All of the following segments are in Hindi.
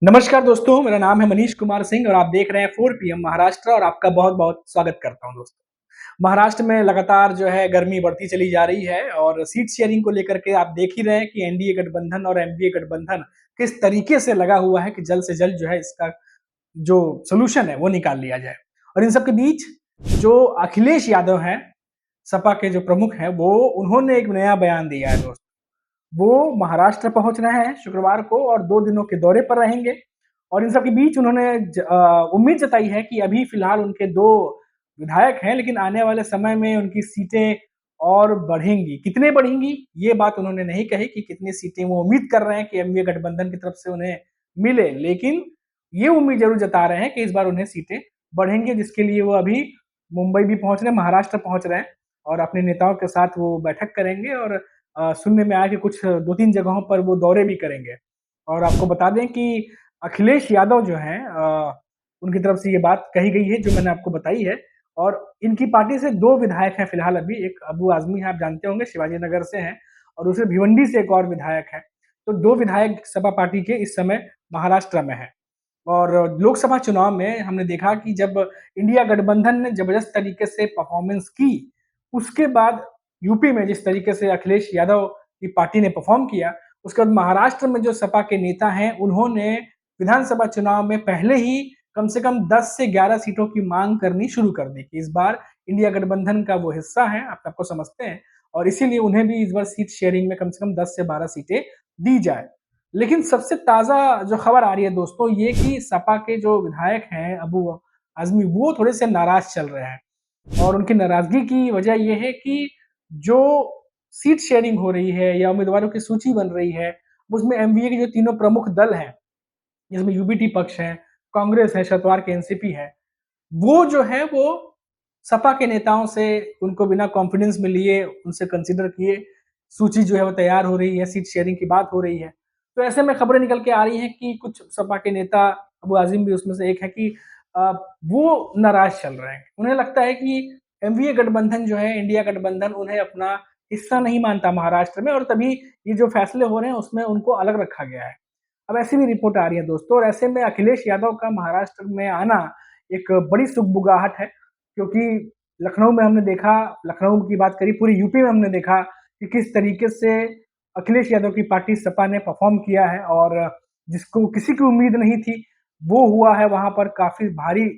नमस्कार दोस्तों, मेरा नाम है मनीष कुमार सिंह और आप देख रहे हैं 4 पीएम महाराष्ट्र और आपका बहुत-बहुत स्वागत करता हूं दोस्तों। महाराष्ट्र में लगातार जो है गर्मी बढ़ती चली जा रही है और सीट शेयरिंग को लेकर के आप देख ही रहे हैं कि एनडीए गठबंधन और एनडीए गठबंधन किस तरीके से लगा हुआ है कि जल्द से जल्द जो है इसका जो सॉल्यूशन है वो निकाल लिया जाए। और इन सब के बीच जो अखिलेश यादव हैं, सपा के जो प्रमुख हैं, वो उन्होंने एक नया बयान दिया है दोस्तों। वो महाराष्ट्र पहुंच रहे हैं शुक्रवार को और 2 दिनों के दौरे पर रहेंगे और इन सब के बीच उन्होंने उम्मीद जताई है कि अभी फिलहाल उनके 2 विधायक हैं, लेकिन आने वाले समय में उनकी सीटें और बढ़ेंगी। कितने बढ़ेंगी, ये बात उन्होंने नहीं कही कि कितनी सीटें वो उम्मीद कर रहे हैं कि एनडीए गठबंधन की तरफ से उन्हें मिले, लेकिन ये उम्मीद ज़रूर जता रहे हैं कि इस बार उन्हें सीटें बढ़ेंगी, जिसके लिए वो अभी मुंबई भी पहुँच रहे हैं, महाराष्ट्र पहुँच रहे हैं और अपने नेताओं के साथ वो बैठक करेंगे और सुनने में आया कि कुछ 2-3 जगहों पर वो दौरे भी करेंगे। और आपको बता दें कि अखिलेश यादव जो हैं उनकी तरफ से ये बात कही गई है जो मैंने आपको बताई है और इनकी पार्टी से 2 विधायक हैं फिलहाल अभी, एक अबू आज़मी हैं, आप जानते होंगे शिवाजी नगर से हैं और दूसरे भिवंडी से एक और विधायक हैं। तो 2 विधायक सपा पार्टी के इस समय महाराष्ट्र में हैं। और लोकसभा चुनाव में हमने देखा कि जब इंडिया गठबंधन ने ज़बरदस्त तरीके से परफ़ॉर्मेंस की, उसके बाद यूपी में जिस तरीके से अखिलेश यादव की पार्टी ने परफ़ॉर्म किया, उसके बाद महाराष्ट्र में जो सपा के नेता हैं, उन्होंने विधानसभा चुनाव में पहले ही कम से कम 10 से 11 सीटों की माँग करनी शुरू कर दी कि इस बार इंडिया गठबंधन का वो हिस्सा है, आप सबको समझते हैं और इसीलिए उन्हें भी इस बार सीट शेयरिंग में कम से कम 10 से 12 सीटें दी जाए। लेकिन सबसे ताज़ा जो खबर आ रही है दोस्तों, ये कि सपा के जो विधायक हैं अबू आज़मी, वो थोड़े-से नाराज़ चल रहे हैं और उनकी नाराज़गी की वजह ये है कि जो सीट शेयरिंग हो रही है या उम्मीदवारों की सूची बन रही है, उसमें एमवीए के जो तीनों प्रमुख दल हैं, जिसमें यूबीटी पक्ष है, कांग्रेस है, शरद पवार की एनसीपी है, वो जो है वो सपा के नेताओं से उनको बिना कॉन्फिडेंस में लिए, उनसे कंसिडर किए, सूची जो है वो तैयार हो रही है, सीट शेयरिंग की बात हो रही है। तो ऐसे में खबरें निकल के आ रही हैं कि कुछ सपा के नेता, अबू आज़िम भी उसमें से एक है कि वो नाराज़ चल रहे हैं। उन्हें लगता है कि एनडीए गठबंधन जो है, इंडिया गठबंधन उन्हें अपना हिस्सा नहीं मानता महाराष्ट्र में और तभी ये जो फैसले हो रहे हैं उसमें उनको अलग रखा गया है। अब ऐसी भी रिपोर्ट आ रही है दोस्तों और ऐसे में अखिलेश यादव का महाराष्ट्र में आना एक बड़ी सुगबुगाहट है, क्योंकि लखनऊ में हमने देखा, लखनऊ की बात करी, पूरी यूपी में हमने देखा कि किस तरीके से अखिलेश यादव की पार्टी सपा ने परफ़ॉर्म किया है और जिसको किसी की उम्मीद नहीं थी, वो हुआ है वहाँ पर काफ़ी भारी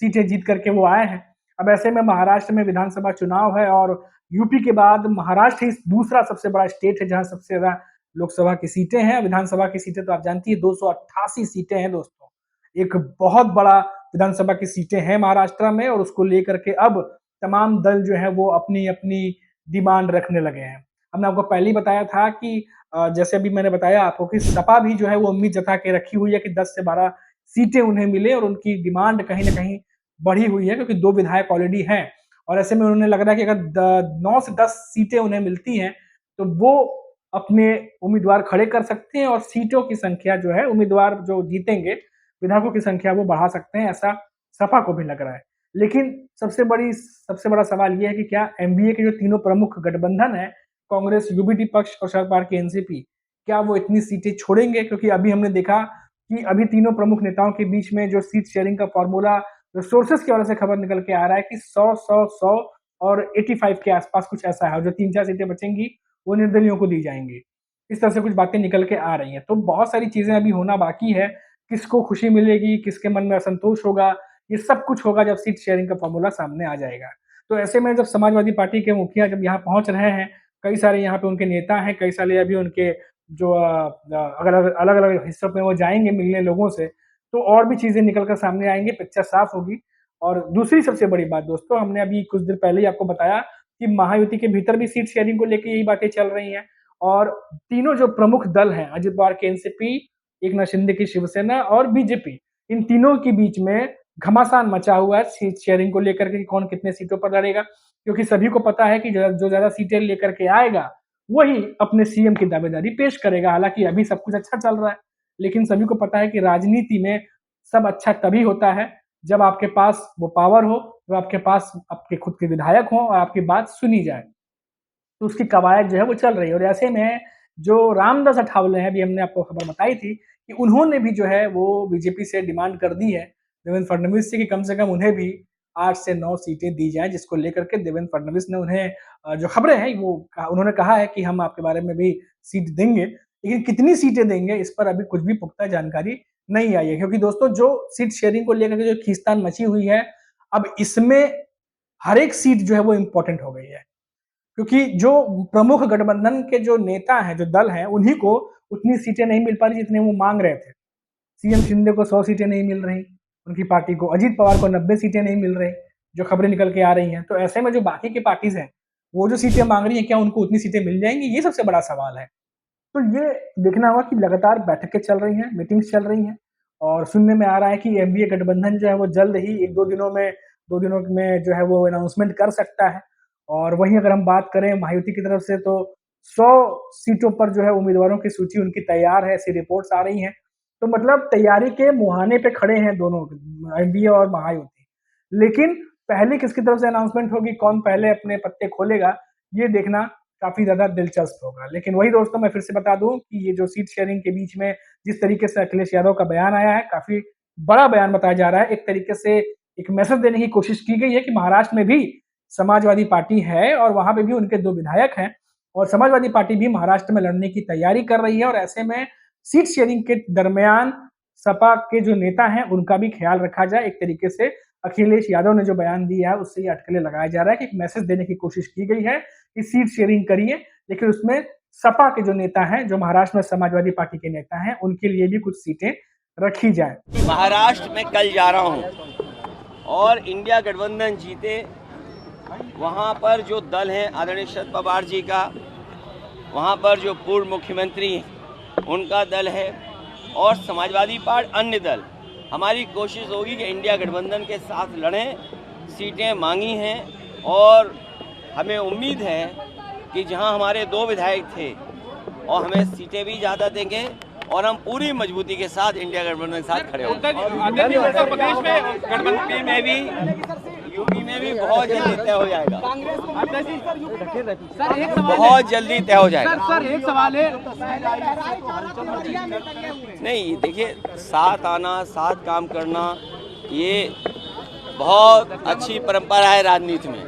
सीटें जीत करके वो आए हैं। अब ऐसे में महाराष्ट्र में विधानसभा चुनाव है और यूपी के बाद महाराष्ट्र ही दूसरा सबसे बड़ा स्टेट है जहाँ सबसे ज़्यादा लोकसभा की सीटें हैं, विधानसभा की सीटें तो आप जानती हैं 288 सीटें हैं दोस्तों। एक बहुत बड़ा विधानसभा की सीटें हैं महाराष्ट्र में और उसको लेकर के अब तमाम दल जो है वो अपनी-अपनी डिमांड रखने लगे हैं। हमने आपको पहले ही बताया था कि जैसे अभी मैंने बताया आपको कि सपा भी जो है वो उम्मीद जता के रखी हुई है कि 10 से 12 सीटें उन्हें मिले और उनकी डिमांड कहीं न कहीं बढ़ी हुई है क्योंकि 2 विधायक ऑलरेडी हैं और ऐसे में उन्हें लग रहा है कि अगर 9 से 10 सीटें उन्हें मिलती हैं, तो वो अपने उम्मीदवार खड़े कर सकते हैं और सीटों की संख्या जो है, उम्मीदवार जो जीतेंगे, विधायकों की संख्या वो बढ़ा सकते हैं, ऐसा सपा को भी लग रहा है। लेकिन सबसे बड़ा सवाल ये है कि क्या एनडीए के जो तीनों प्रमुख गठबंधन है, कांग्रेस, यूबीटी पक्ष और शरद पवार की एनसीपी, क्या वो इतनी सीटें छोड़ेंगे? क्योंकि अभी हमने देखा कि अभी तीनों प्रमुख नेताओं के बीच में जो सीट शेयरिंग का फ़ॉर्मूला सोर्सेज़ की वजह से खबर निकल के आ रहा है कि 100 और 85 के आसपास कुछ ऐसा है और जो 3-4 सीटें बचेंगी, वो निर्दलियों को दी जाएँगी। इस तरह से कुछ बातें निकल के आ रही हैं। तो बहुत सारी चीज़ें अभी होना बाकी है, किसको खुशी मिलेगी, किसके मन में असंतोष होगा, ये सब कुछ होगा जब सीट शेयरिंग का फ़ॉर्मूला सामने आ जाएगा। तो ऐसे में जब समाजवादी पार्टी के मुखिया जब यहाँ पहुँच रहे हैं, कई सारे यहाँ पे उनके नेता हैं, कई सारे अभी उनके जो अलग-अलग हिस्सों में वो जाएँगे मिलने लोगों से, तो और भी चीज़ें निकल कर सामने आएँगी, पिक्चर साफ होगी। और दूसरी सबसे बड़ी बात दोस्तों, हमने अभी कुछ देर पहले ही आपको बताया कि महायुति के भीतर भी सीट शेयरिंग को लेके यही बातें चल रही हैं और तीनों जो प्रमुख दल हैं, अजित पवार की एनसीपी, एकनाथ शिंदे की शिवसेना और बीजेपी, इन तीनों के बीच में घमासान मचा हुआ है सीट शेयरिंग को लेकर के कि कौन कितने सीटों पर लड़ेगा। क्योंकि सभी को पता है कि जो ज़्यादा सीटें लेकर के आएगा, वही अपने सीएम की दावेदारी पेश करेगा। हालाँकि अभी सब कुछ अच्छा चल रहा है, लेकिन सभी को पता है कि राजनीति में सब अच्छा तभी होता है जब आपके पास वो पावर हो, जब आपके पास आपके खुद के विधायक हों और आपकी बात सुनी जाए। तो उसकी कवायद जो है वो चल रही है और ऐसे में जो रामदास अठावले हैं, अभी हमने आपको खबर बताई थी कि उन्होंने भी जो है वो बीजेपी से डिमांड कर दी है देवेंद्र फडणवीस से कि कम से कम उन्हें भी 8 से 9 सीटें दी जाएँ, जिसको लेकर के देवेंद्र फडणवीस ने उन्हें जो खबरें हैं वो उन्होंने कहा है कि हम आपके बारे में भी सीट देंगे, लेकिन कितनी सीटें देंगे इस पर अभी कुछ भी पुख्ता जानकारी नहीं आई है। क्योंकि दोस्तों जो सीट शेयरिंग को लेकर के जो खींचतान मची हुई है, अब इसमें हर एक सीट जो है वो इम्पोर्टेंट हो गई है। क्योंकि जो प्रमुख गठबंधन के जो नेता हैं, जो दल हैं, उन्हीं को उतनी सीटें नहीं मिल पा रही जितनी वो मांग रहे थे। सीएम शिंदे को 100 सीटें नहीं मिल रही, उनकी पार्टी को, अजीत पवार को 90 सीटें नहीं मिल रही, जो खबरें निकल के आ रही हैं। तो ऐसे में जो बाकी की पार्टीज़ हैं, वो जो सीटें मांग रही हैं, क्या उनको उतनी सीटें मिल जाएँगी? ये सबसे बड़ा सवाल है। तो ये देखना होगा कि लगातार बैठकें चल रही हैं, मीटिंग्स चल रही हैं और सुनने में आ रहा है कि एनडीए गठबंधन जो है वो जल्द ही 1-2 दिनों में जो है वो अनाउंसमेंट कर सकता है। और वहीं अगर हम बात करें महायुति की तरफ से तो 100 सीटों पर जो है उम्मीदवारों की सूची उनकी तैयार है, ऐसी रिपोर्ट्स आ रही हैं। तो मतलब तैयारी के मुहाने पे खड़े हैं दोनों एनडीए और महायुति। लेकिन पहले किसकी तरफ से अनाउंसमेंट होगी, कौन पहले अपने पत्ते खोलेगा, ये देखना काफ़ी ज़्यादा दिलचस्प होगा। लेकिन वही दोस्तों मैं फिर से बता दूँ कि ये जो सीट शेयरिंग के बीच में जिस तरीके से अखिलेश यादव का बयान आया है, काफ़ी बड़ा बयान बताया जा रहा है। एक तरीके से एक मैसेज देने की कोशिश की गई है कि महाराष्ट्र में भी समाजवादी पार्टी है और वहाँ पे भी उनके 2 विधायक हैं और समाजवादी पार्टी भी महाराष्ट्र में लड़ने की तैयारी कर रही है और ऐसे में सीट शेयरिंग के दरमियान सपा के जो नेता हैं, उनका भी ख्याल रखा जाए। एक तरीके से अखिलेश यादव ने जो बयान दिया है, उससे ये अटकलें लगाया जा रहा है कि एक मैसेज देने की कोशिश की गई है कि सीट शेयरिंग करिए, लेकिन उसमें सपा के जो नेता हैं, जो महाराष्ट्र में समाजवादी पार्टी के नेता हैं, उनके लिए भी कुछ सीटें रखी जाएँ। महाराष्ट्र में कल जा रहा हूँ और इंडिया गठबंधन जीते, वहाँ पर जो दल है आदरणीय शरद पवार जी का, वहाँ पर जो पूर्व मुख्यमंत्री उनका दल है और समाजवादी पार्टी अन्य दल, हमारी कोशिश होगी कि इंडिया गठबंधन के साथ लड़ें। सीटें मांगी हैं और हमें उम्मीद है कि जहां हमारे 2 विधायक थे और हमें सीटें भी ज़्यादा देंगे और हम पूरी मजबूती के साथ इंडिया गठबंधन के साथ खड़े होंगे। उत्तर प्रदेश में गठबंधन में भी, यूपी में भी बहुत जल्दी तय हो जाएगा। बहुत जल्दी तय हो जाएगा। सर एक सवाल है, नहीं देखिए, साथ आना, साथ काम करना, ये बहुत अच्छी परंपरा है राजनीति में।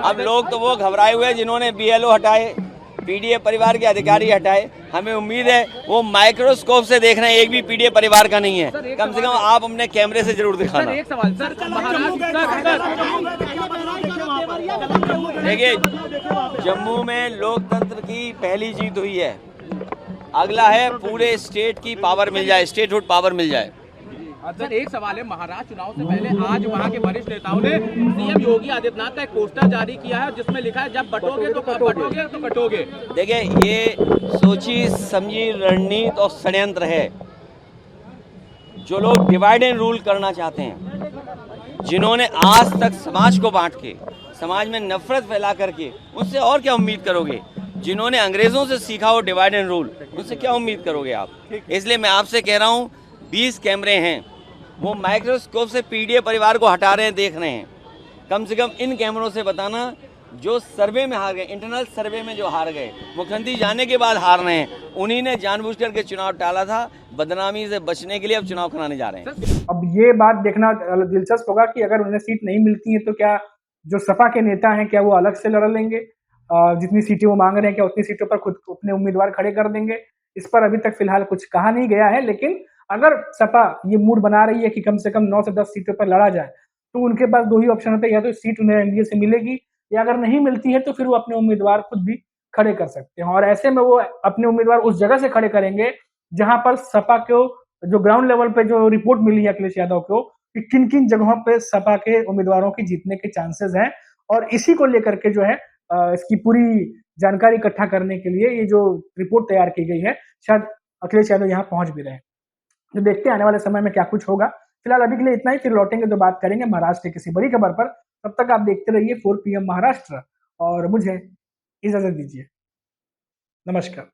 अब लोग तो वो घबराए हुए जिन्होंने बीएलओ हटाए, पीडीए परिवार के अधिकारी हटाए। हमें उम्मीद है वो माइक्रोस्कोप से देख रहे हैं, एक भी पीडीए परिवार का नहीं है। कम से कम आप अपने कैमरे से जरूर दिखाना। एक सवाल सर, देखिए, जम्मू में लोकतंत्र की पहली जीत हुई है। अगला है पूरे स्टेट की पावर मिल जाए, स्टेटहुड पावर मिल जाए। सर एक सवाल है, महाराष्ट्र चुनाव से पहले आज वहां के वरिष्ठ नेताओं ने सीएम योगी आदित्यनाथ का एक पोस्टर जारी किया है जिसमें लिखा है जब बटोगे तो कटोगे। देखिए, ये सोची समझी रणनीति और षड्यंत्र है। जो लोग डिवाइड एंड रूल करना चाहते हैं, जिन्होंने आज तक समाज को बांट के, समाज में नफरत फैला करके, उनसे और क्या उम्मीद करोगे? जिन्होंने अंग्रेजों से सीखा हो डिवाइड एंड रूल, उनसे क्या उम्मीद करोगे आप? इसलिए मैं आपसे कह रहा हूँ, 20 कैमरे हैं, वो माइक्रोस्कोप से पीडीए परिवार को हटा रहे हैं, देख रहे हैं। कम से कम इन कैमरों से बताना, जो सर्वे में हार गए, इंटरनल सर्वे में जो हार गए, मुख्यमंत्री जाने के बाद हार रहे हैं, उन्हीं ने जानबूझ करके चुनाव टाला था। बदनामी से बचने के लिए अब चुनाव कराने जा रहे हैं। अब ये बात देखना दिलचस्प होगा कि अगर उन्हें सीट नहीं मिलती है तो क्या जो सपा के नेता हैं, क्या वो अलग से लड़ लेंगे? जितनी सीटें वो मांग रहे हैं, क्या उतनी सीटों पर खुद अपने उम्मीदवार खड़े कर देंगे? इस पर अभी तक फिलहाल कुछ कहा नहीं गया है, लेकिन अगर सपा ये मूड बना रही है कि कम से कम 9 से 10 सीटों पर लड़ा जाए, तो उनके पास 2 ही ऑप्शन होते हैं, या तो सीट उन्हें एनडीए से मिलेगी, या अगर नहीं मिलती है तो फिर वो अपने उम्मीदवार खुद भी खड़े कर सकते हैं। और ऐसे में वो अपने उम्मीदवार उस जगह से खड़े करेंगे जहां पर सपा को जो ग्राउंड लेवल पे जो रिपोर्ट मिली है अखिलेश यादव को कि किन किन जगहों पे सपा के उम्मीदवारों की जीतने के चांसेस हैं, और इसी को लेकर के जो है इसकी पूरी जानकारी इकट्ठा करने के लिए ये जो रिपोर्ट तैयार की गई है, शायद अखिलेश यादव यहाँ पहुंच भी रहे हैं। तो देखते हैं आने वाले समय में क्या कुछ होगा। फिलहाल अभी के लिए इतना ही, फिर लौटेंगे तो बात करेंगे महाराष्ट्र की किसी बड़ी खबर पर। तब तक आप देखते रहिए 4 PM महाराष्ट्र और मुझे इजाजत दीजिए। नमस्कार।